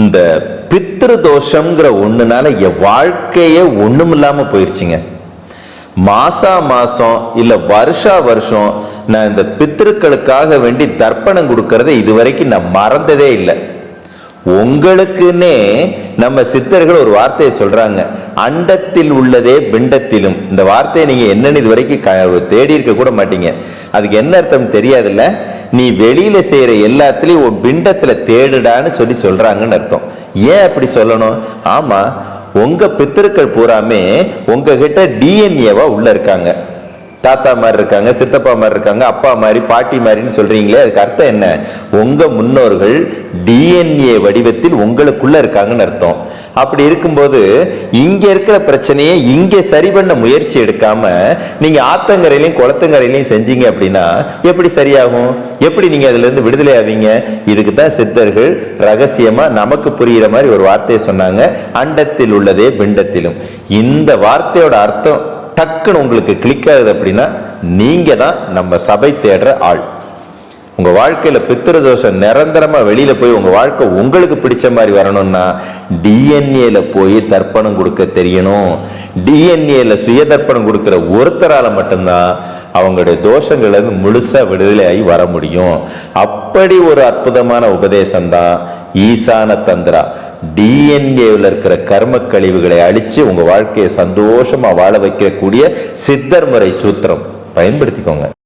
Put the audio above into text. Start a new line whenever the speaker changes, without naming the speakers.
இந்த பித்ரு தோஷம்ங்கிற ஒண்ணுனால என் வாழ்க்கையே ஒண்ணும் இல்லாம போயிருச்சுங்க. மாசம் இல்ல வருஷம் நான் இந்த பித்ருக்களுக்காக வேண்டி தர்ப்பணம் கொடுக்கறத இதுவரைக்கும் நான் மறந்ததே இல்லை. உங்களுக்குன்னே நம்ம சித்தர்கள் ஒரு வார்த்தையை சொல்றாங்க, அண்டத்தில் உள்ளதே பிண்டத்திலும். இந்த வார்த்தையை நீங்க என்னன்னு இது வரைக்கும் தேடி இருக்க கூட மாட்டீங்க. அதுக்கு என்ன அர்த்தம் தெரியாதுல்ல. நீ வெளியில செய்யற எல்லாத்துலயும் ஒரு பிண்டத்துல தேடுடான்னு சொல்றாங்கன்னு அர்த்தம். ஏன் அப்படி சொல்லணும்? ஆமா, உங்க பித்திருக்கள் பூராமே உங்ககிட்ட டிஎன்ஏவா உள்ள இருக்காங்க. தாத்தா மாதிரி இருக்காங்க, சித்தப்பா மாதிரி இருக்காங்க, அப்பா மாதிரி, பாட்டி மாதிரின்னு சொல்றீங்களே, அதுக்கு அர்த்தம் என்ன? உங்க முன்னோர்கள் டிஎன்ஏ வடிவத்தில் உங்களுக்குள்ள இருக்காங்கன்னு அர்த்தம். அப்படி இருக்கும்போது இங்க இருக்கிற பிரச்சனையை இங்க சரி பண்ண முயற்சி எடுக்காம நீங்க ஆத்தங்கரையிலையும் குளத்தங்கரையிலையும் செஞ்சீங்க அப்படின்னா எப்படி சரியாகும்? எப்படி நீங்க அதுல இருந்து விடுதலை ஆவீங்க? இதுக்கு தான் சித்தர்கள் ரகசியமா நமக்கு புரியுற மாதிரி ஒரு வார்த்தையை சொன்னாங்க, அண்டத்தில் உள்ளதே பிண்டத்திலும். இந்த வார்த்தையோட அர்த்தம் டக்குன்னு உங்களுக்கு கிளிக் ஆகுது அப்படின்னா நீங்க தான் நம்ம சபை தேடுற ஆள். உங்க வாழ்க்கையில பித்திருதோஷம் நிரந்தரமா வெளியில போய் உங்க வாழ்க்கை உங்களுக்கு பிடிச்ச மாதிரி வரணும்னா டிஎன்ஏல போய் தர்ப்பணம் கொடுக்க தெரியணும். டிஎன்ஏல சுய தர்ப்பணம் கொடுக்கிற ஒருத்தரால மட்டும்தான் அவங்களுடைய தோஷங்களை முழுசா விடுதலையாகி வர முடியும். அப்படி ஒரு அற்புதமான உபதேசம் தான் ஈசான தந்திரா. டிஎன்ஏவில் இருக்கிற கர்ம கழிவுகளை அழிச்சு உங்க வாழ்க்கையை சந்தோஷமா வாழ வைக்கக்கூடிய சித்தர் முறை சூத்திரம். பயன்படுத்திக்கோங்க.